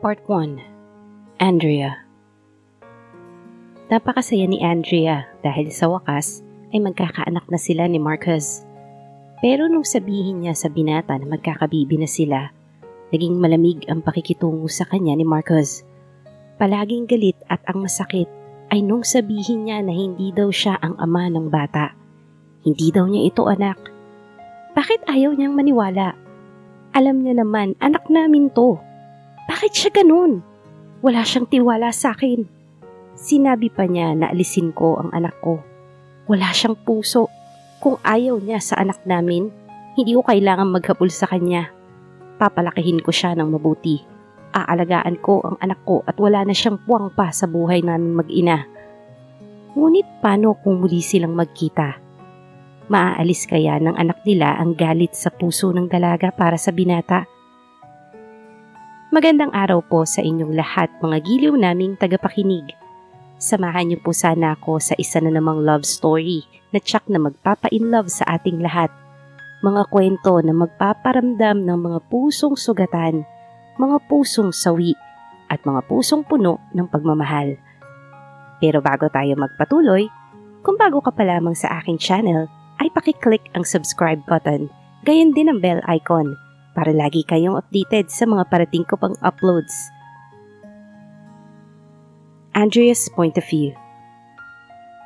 Part 1. Andrea. Napakasaya ni Andrea dahil sa wakas ay magkakaanak na sila ni Marcus. Pero nung sabihin niya sa binata na magkakabibi na sila, naging malamig ang pakikitungo sa kanya ni Marcus. Palaging galit at ang masakit ay nung sabihin niya na hindi daw siya ang ama ng bata. Hindi daw niya ito anak. Bakit ayaw niyang maniwala? Alam niya naman, anak namin to. Bakit siya ganun? Wala siyang tiwala sa akin. Sinabi pa niya na alisin ko ang anak ko. Wala siyang puso. Kung ayaw niya sa anak namin, hindi ko kailangan maghabol sa kanya. Papalakihin ko siya ng mabuti. Aalagaan ko ang anak ko at wala na siyang puwang pa sa buhay namin mag-ina. Ngunit paano kung muli silang magkita? Maaalis kaya ng anak nila ang galit sa puso ng dalaga para sa binata? Magandang araw po sa inyong lahat mga giliw naming tagapakinig. Samahan niyo po sana ako sa isa na namang love story na tsak na magpapa-inlove sa ating lahat. Mga kwento na magpaparamdam ng mga pusong sugatan, mga pusong sawi, at mga pusong puno ng pagmamahal. Pero bago tayo magpatuloy, kung bago ka pa lamang sa aking channel, ay pakiclick ang subscribe button, gayon din ang bell icon, para lagi kayong updated sa mga parating ko pang uploads. Andrea's point of view.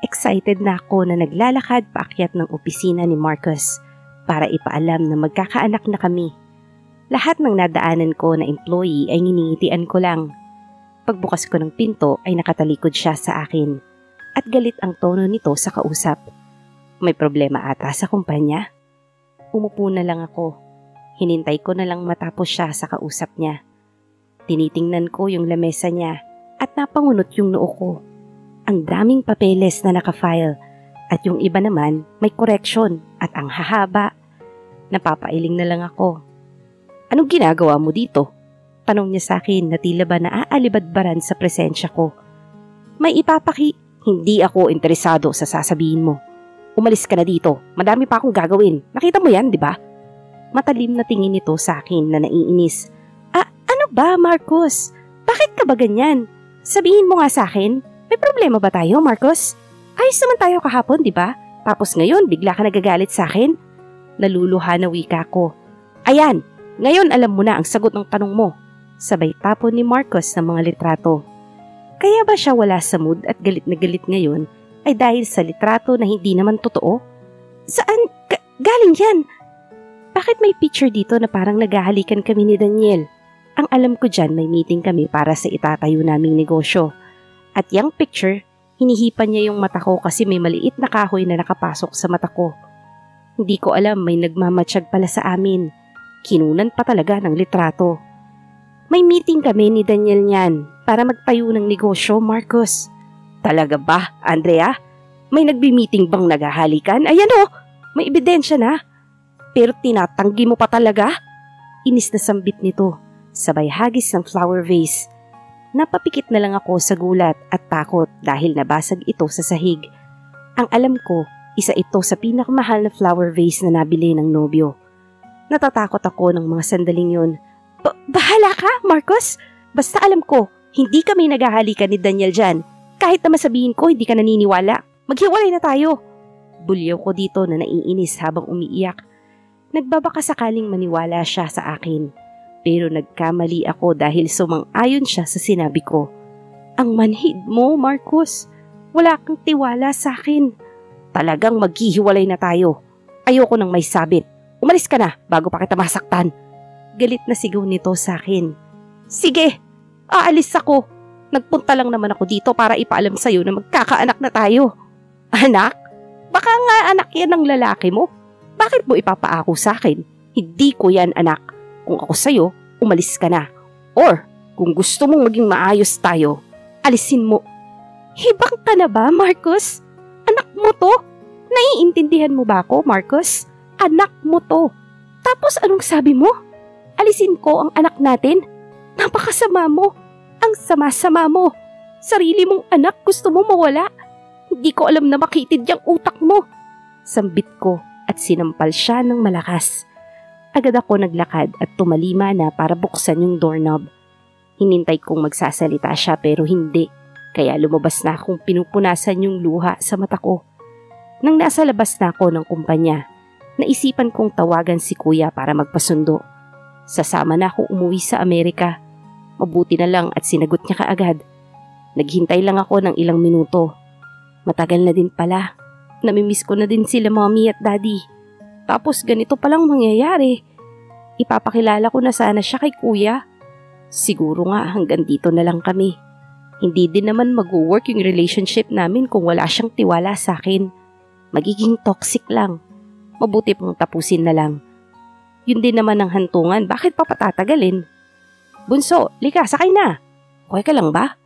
Excited na ako na naglalakad paakyat ng opisina ni Marcus para ipaalam na magkakaanak na kami. Lahat ng nadaanan ko na employee ay nginingitian ko lang. Pagbukas ko ng pinto ay nakatalikod siya sa akin at galit ang tono nito sa kausap. May problema ata sa kumpanya? Umupo na lang ako. Hinintay ko na lang matapos siya sa kausap niya. Tinitingnan ko yung lamesa niya at napangunot yung noo ko. Ang daming papeles na nakafile at yung iba naman may correction at ang hahaba. Napapailing na lang ako. Anong ginagawa mo dito? Tanong niya sa akin na tila ba naaalibadbaran sa presensya ko. May hindi ako interesado sa sasabihin mo. Umalis ka na dito. Madami pa akong gagawin. Nakita mo yan, di ba? Matalim na tingin nito sa akin na naiinis. Ano ba, Marcus? Bakit ka ba ganyan? Sabihin mo nga sa akin, may problema ba tayo, Marcus? Ayos naman tayo kahapon, di ba? Tapos ngayon, bigla ka nagagalit sa akin? Naluluha na wika ko. Ayan, ngayon alam mo na ang sagot ng tanong mo. Sabay tapon ni Marcus ng mga litrato. Kaya ba siya wala sa mood at galit na galit ngayon ay dahil sa litrato na hindi naman totoo? Saan galing yan? Bakit may picture dito na parang naghahalikan kami ni Daniel? Ang alam ko dyan may meeting kami para sa itatayo naming negosyo. At yung picture, hinihipan niya yung mata ko kasi may maliit na kahoy na nakapasok sa mata ko. Hindi ko alam may nagmamatsyag pala sa amin. Kinunan pa talaga ng litrato. May meeting kami ni Daniel niyan para magtayo ng negosyo, Marcus. Talaga ba, Andrea? May nagbi-meeting bang naghahalikan? Ayan o, may ebidensya na. Pero tinatanggi mo pa talaga? Inis na sambit nito, sabay hagis ng flower vase. Napapikit na lang ako sa gulat at takot dahil nabasag ito sa sahig. Ang alam ko, isa ito sa pinakamahal na flower vase na nabili ng nobyo. Natatakot ako ng mga sandaling yun. Bahala ka, Marcus! Basta alam ko, hindi kami naghahalikan ni Daniel dyan. Kahit na masabihin ko, hindi ka naniniwala. Maghiwalay na tayo. Bulyaw ko dito na naiinis habang umiiyak. Nagbabaka sakaling maniwala siya sa akin. Pero nagkamali ako dahil sumang-ayon siya sa sinabi ko. Ang manhid mo, Marcus. Wala kang tiwala sa akin. Talagang maghihiwalay na tayo. Ayoko nang may sabit. Umalis ka na bago pa kita masaktan. Galit na sigaw nito sa akin. Sige, aalis ako. Nagpunta lang naman ako dito para ipaalam sa'yo na magkakaanak na tayo. Anak? Baka nga anak yan ng lalaki mo. Bakit mo ipapaako sa akin? Hindi ko yan anak. Kung ako sa'yo, umalis ka na. Or, kung gusto mong maging maayos tayo, alisin mo. Hibang ka na ba, Marcus? Anak mo to? Naiintindihan mo ba ako, Marcus? Anak mo to. Tapos anong sabi mo? Alisin ko ang anak natin? Napakasama mo. Ang sama-sama mo. Sarili mong anak gusto mo mawala. Hindi ko alam na makitid yung utak mo. Sambit ko at sinampal siya ng malakas. Agad ako naglakad at tumalima na para buksan yung doorknob. Hinintay kong magsasalita siya pero hindi. Kaya lumabas na akong pinupunasan yung luha sa mata ko. Nang nasa labas na ako ng kumpanya, naisipan kong tawagan si kuya para magpasundo. Sasama na ako umuwi sa Amerika. Mabuti na lang at sinagot niya kaagad. Naghintay lang ako ng ilang minuto. Matagal na din pala. Namimiss ko na din sila mommy at daddy. Tapos ganito palang mangyayari. Ipapakilala ko na sana siya kay kuya. Siguro nga hanggang dito na lang kami. Hindi din naman mag-work yung relationship namin kung wala siyang tiwala sa akin. Magiging toxic lang. Mabuti pang tapusin na lang. Yun din naman ang hantungan, bakit pa patatagalin? Bunso, lika, sakay na. Okay ka lang ba?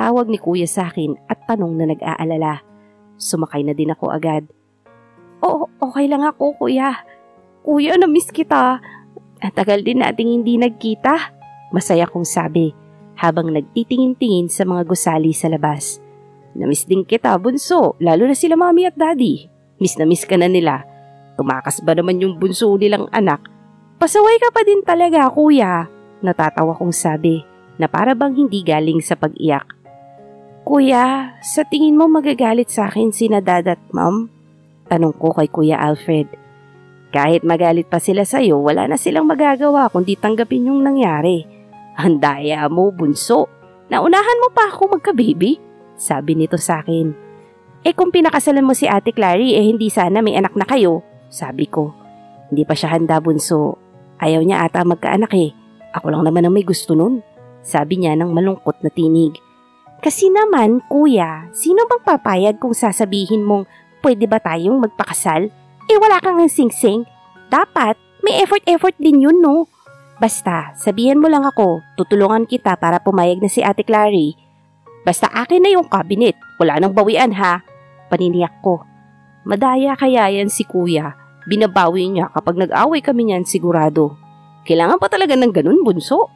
Tawag ni kuya sa akin at tanong na nag-aalala. Sumakay na din ako agad. Oo, okay lang ako kuya. Kuya, na-miss kita. Ang tagal din nating hindi nagkita. Masaya kong sabi habang nagtitingin-tingin sa mga gusali sa labas. Na-miss din kita, bunso, lalo na sila mami at daddy. Miss na miss ka na nila. Tumakas ba naman yung bunso nilang anak? Pasaway ka pa din talaga, kuya. Natatawa kong sabi na para bang hindi galing sa pag-iyak. Kuya, sa tingin mo magagalit sa akin sina dad at mom? Tanong ko kay Kuya Alfred. Kahit magalit pa sila sa'yo, wala na silang magagawa kundi tanggapin yung nangyari. Ang daya mo, bunso. Naunahan mo pa ako magka-baby? Sabi nito sa akin. Kung pinakasalan mo si Ate Clary, hindi sana may anak na kayo. Sabi ko. Hindi pa siya handa, bunso. Ayaw niya ata magkaanak Ako lang naman ang may gusto nun. Sabi niya ng malungkot na tinig. Kasi naman, kuya, sino bang papayag kung sasabihin mong pwede ba tayong magpakasal? Wala kang sing-sing. Dapat, may effort din yun, no? Basta, sabihan mo lang ako, tutulungan kita para pumayag na si Ate Clary. Basta akin na yung cabinet, wala nang bawian ha. Paniniyak ko. Madaya kaya yan si kuya. Binabawi niya kapag nag-away kami niyan sigurado. Kailangan pa talaga ng ganun, bunso?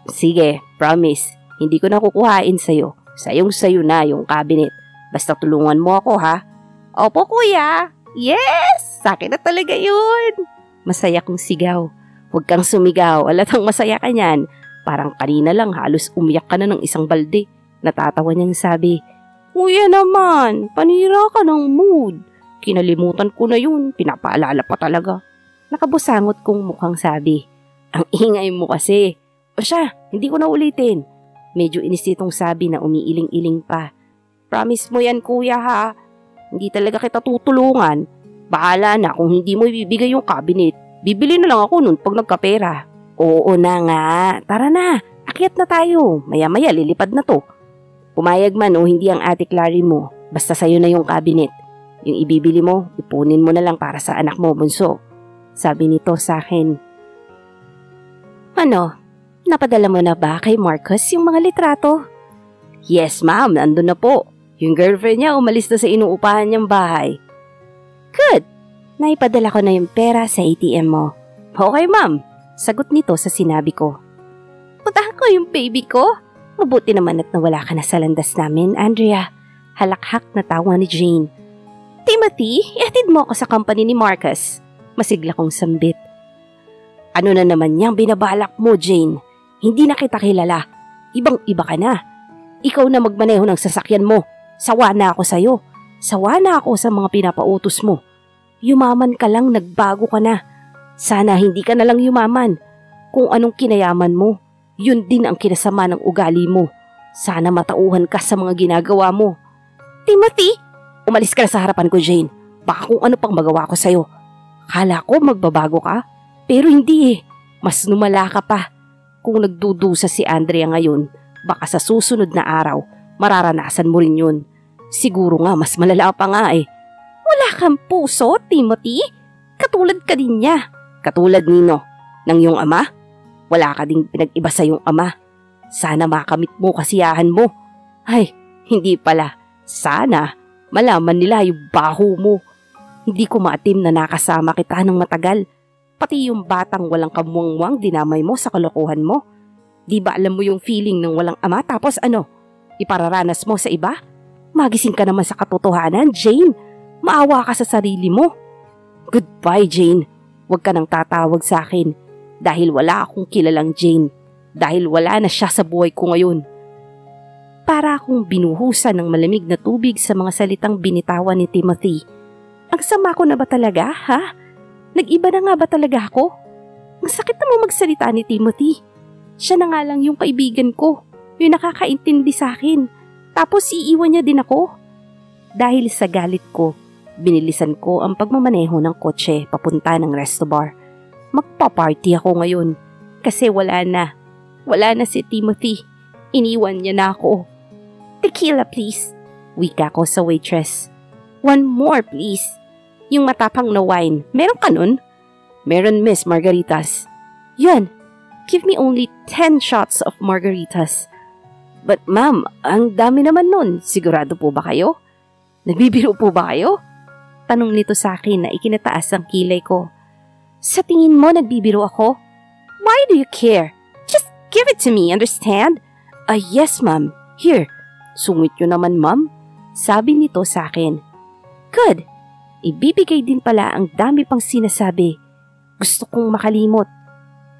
Sige, promise. Hindi ko na kukuhain sa'yo. Sayong-sayo na yung cabinet. Basta tulungan mo ako, ha? Opo, kuya. Yes! Sakin na talaga yun. Masaya kong sigaw. Huwag kang sumigaw. Alatang masaya ka niyan. Parang kanina lang halos umiyak ka na ng isang balde. Natatawa niyang sabi, Kuya naman, panira ka ng mood. Kinalimutan ko na yun. Pinapaalala pa talaga. Nakabusangot kong mukhang sabi. Ang ingay mo kasi. O siya, hindi ko na ulitin. Medyo inis itong sabi na umiiling-iling pa. Promise mo yan, kuya, ha? Hindi talaga kita tutulungan. Bahala na kung hindi mo ibibigay yung cabinet. Bibili na lang ako nun pag nagkapera. Oo na nga. Tara na. Akyat na tayo. Maya-maya lilipad na to. Pumayag man o hindi ang Ate Clary mo. Basta sa'yo na yung cabinet. Yung ibibili mo, ipunin mo na lang para sa anak mo, bunso. Sabi nito sa akin. Ano? Napadala mo na ba kay Marcus yung mga litrato? Yes, ma'am. Nandun na po. Yung girlfriend niya umalis na sa inuupahan niyang bahay. Good. Naipadala ko na yung pera sa ATM mo. Okay, ma'am. Sagot nito sa sinabi ko. Putahan ko yung baby ko. Mabuti naman at nawala ka na sa landas namin, Andrea. Halakhak na tawa ni Jane. Timothy, ihatid mo ako sa company ni Marcus. Masigla kong sambit. Ano na naman niyang binabalak mo, Jane? Hindi na kita kilala. Ibang-iba ka na. Ikaw na magmaneho ng sasakyan mo. Sawa na ako sa'yo. Sawa na ako sa mga pinapautos mo. Yumaman ka lang, nagbago ka na. Sana hindi ka na lang yumaman. Kung anong kinayaman mo, yun din ang kinasama ng ugali mo. Sana matauhan ka sa mga ginagawa mo. Timothy! Umalis ka na sa harapan ko, Jane. Baka kung ano pang magawa ko sa'yo. Kala ko magbabago ka, pero hindi Mas lumala ka pa. Kung nagdudusa si Andrea ngayon, baka sa susunod na araw, mararanasan mo rin yun. Siguro nga mas malala pa nga Wala kang puso, Timothy. Katulad ka din niya. Katulad nino, ng iyong ama. Wala ka ding pinag-iba sa iyong ama. Sana makamit mo kasiyahan mo. Ay, hindi pala. Sana malaman nila yung baho mo. Hindi ko maatim na nakasama kita ng matagal. Pati yung batang walang kamuwang-muwang dinamay mo sa kalokohan mo. Di ba alam mo yung feeling ng walang ama tapos ipararanas mo sa iba? Magising ka naman sa katotohanan, Jane. Maawa ka sa sarili mo. Goodbye, Jane. Huwag ka nang tatawag sa akin dahil wala akong kilalang Jane. dahil wala na siya sa buhay ko ngayon. Para akong binuhusan ng malamig na tubig sa mga salitang binitawan ni Timothy. Ang sama ko na ba talaga, ha? Nag-iba na nga ba talaga ako? Ang sakit naman magsalita ni Timothy. Siya na nga lang yung kaibigan ko, yung nakakaintindi sa akin. Tapos iiwan niya din ako. Dahil sa galit ko, binilisan ko ang pagmamaneho ng kotse papunta ng resto bar. Magpa-party ako ngayon kasi wala na. Wala na si Timothy. Iniwan niya na ako. Tequila please, wika ko sa waitress. One more please. Yung matapang na wine, meron ka nun? Meron miss, margaritas. Yun, give me only 10 shots of margaritas. But ma'am, ang dami naman nun. Sigurado po ba kayo? Nagbibiro po ba kayo? Tanong nito sa akin na ikinataas ang kilay ko. Sa tingin mo nagbibiro ako? Why do you care? Just give it to me, understand? Yes ma'am. Here. Sungit nyo naman ma'am. Sabi nito sa akin. Good. Ibibigay din pala ang dami pang sinasabi. Gusto kong makalimot.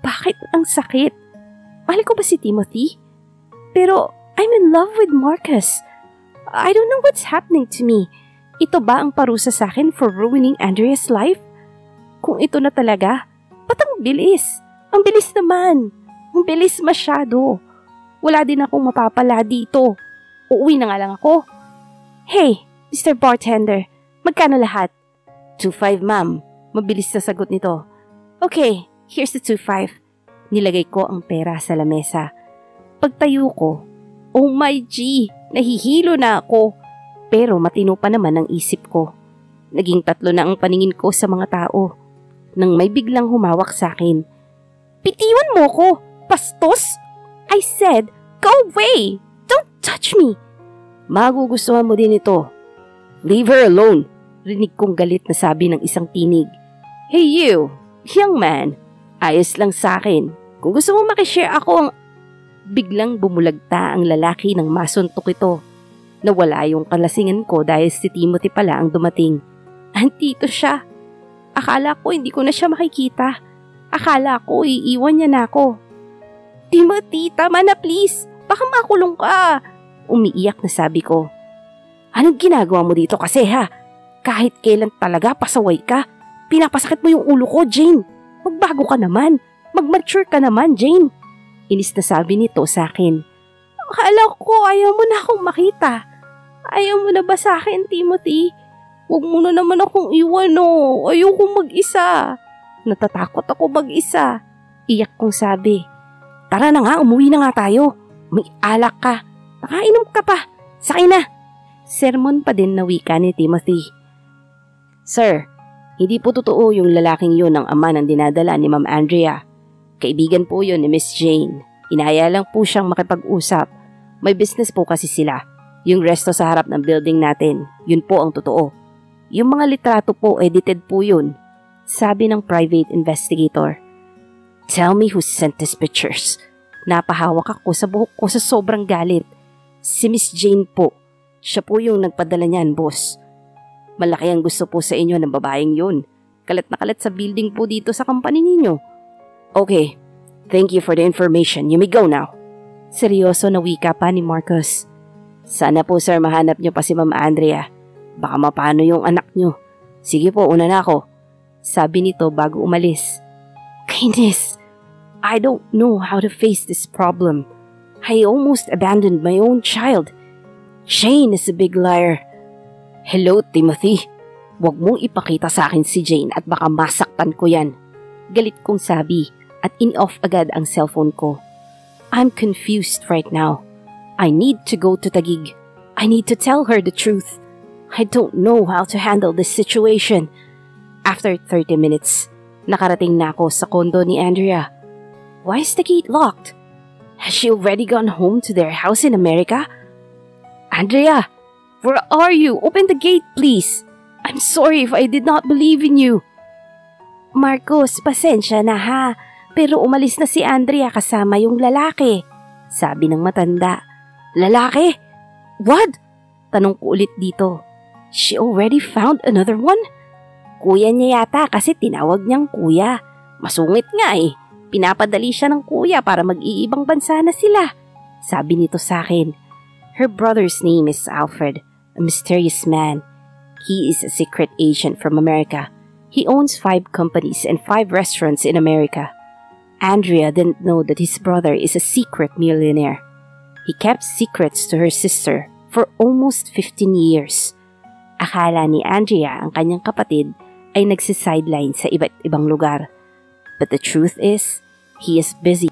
Bakit ang sakit? Mahal ko ba si Timothy? Pero I'm in love with Marcus. I don't know what's happening to me. Ito ba ang parusa sa akin for ruining Andrea's life? Kung ito na talaga, ba't ang bilis? Ang bilis naman. Ang bilis masyado. Wala din akong mapapala dito. Uuwi na nga lang ako. Hey, Mr. Bartender, magkano lahat? 2.5 ma'am. Mabilis na sagot nito. Okay, here's the 2.5. Nilagay ko ang pera sa lamesa. Pagtayo ko, oh my G, nahihilo na ako. Pero matino pa naman ang isip ko. Naging 3 na ang paningin ko sa mga tao. Nang may biglang humawak sa akin. Bitiwan mo ko, bastos! I said, go away! Don't touch me! Magugustuhan mo din ito. Leave her alone, rinig kong galit na sabi ng isang tinig. Hey you, young man, ayos lang sa akin. Kung gusto mo makishare ako ang... Biglang bumulagta ang lalaki ng masuntok ito. Nawala yung kalasingan ko dahil si Timothy pala ang dumating. Andito siya. Akala ko hindi ko na siya makikita. Akala ko iiwan niya na ako. Timothy, tama na please. Baka makulong ka. Umiiyak na sabi ko. Anong ginagawa mo dito kasi ha? Kahit kailan talaga pasaway ka. Pinapasakit mo yung ulo ko, Jane. Magbago ka naman. Mag-mature ka naman, Jane. Inis na sabi nito sa akin. Akala ko ayaw mo na akong makita. Ayaw mo na ba sa akin, Timothy? Huwag mo na naman akong iwan, no. Ayokong mag-isa. Natatakot ako mag-isa. Iyak kong sabi. Tara na nga, umuwi na nga tayo. May alak ka. Nakainom ka pa. Sakay na. Sermon pa din na wika ni Timothy. Sir, hindi po totoo yung lalaking yun ang ama ng dinadala ni Ma'am Andrea. Kaibigan po yun ni Miss Jane. Inaya lang po siyang makipag-usap. May business po kasi sila. Yung resto sa harap ng building natin, yun po ang totoo. Yung mga litrato po, edited po yun. Sabi ng private investigator. Tell me who sent these pictures. Napahawak ako sa buhok ko sa sobrang galit. Si Miss Jane po. Siya po yung nagpadala niyan, boss. Malaki ang gusto po sa inyo ng babaeng yun. Kalat na kalat sa building po dito sa company ninyo. Okay, thank you for the information. You may go now. Seryoso na wika pa ni Marcus. Sana po sir mahanap niyo pa si Ma'am Andrea. Baka mapano yung anak niyo. Sige po, una na ako. Sabi nito bago umalis. Kindness, I don't know how to face this problem. I almost abandoned my own child. Jane is a big liar. Hello, Timothy. Huwag mong ipakita sa akin si Jane at baka masaktan ko yan. Galit kong sabi at in-off agad ang cellphone ko. I'm confused right now. I need to go to Taguig. I need to tell her the truth. I don't know how to handle this situation. After 30 minutes, nakarating na ako sa condo ni Andrea. Why is the gate locked? Has she already gone home to their house in America? Andrea, where are you? Open the gate, please. I'm sorry if I did not believe in you. Marcos, pasensya na ha. Pero umalis na si Andrea kasama yung lalaki. Sabi ng matanda. Lalaki? What? Tanong ko ulit dito. She already found another one? Kuya niya yata kasi tinawag niyang kuya. Masungit nga eh. Pinapadali siya ng kuya para mag-iibang bansa na sila. Sabi nito sa akin. Her brother's name is Alfred, a mysterious man. He is a secret agent from America. He owns 5 companies and 5 restaurants in America. Andrea didn't know that his brother is a secret millionaire. He kept secrets to her sister for almost 15 years. Akala ni Andrea ang kanyang kapatid ay nagsisideline sa iba't ibang lugar. But the truth is, he is busy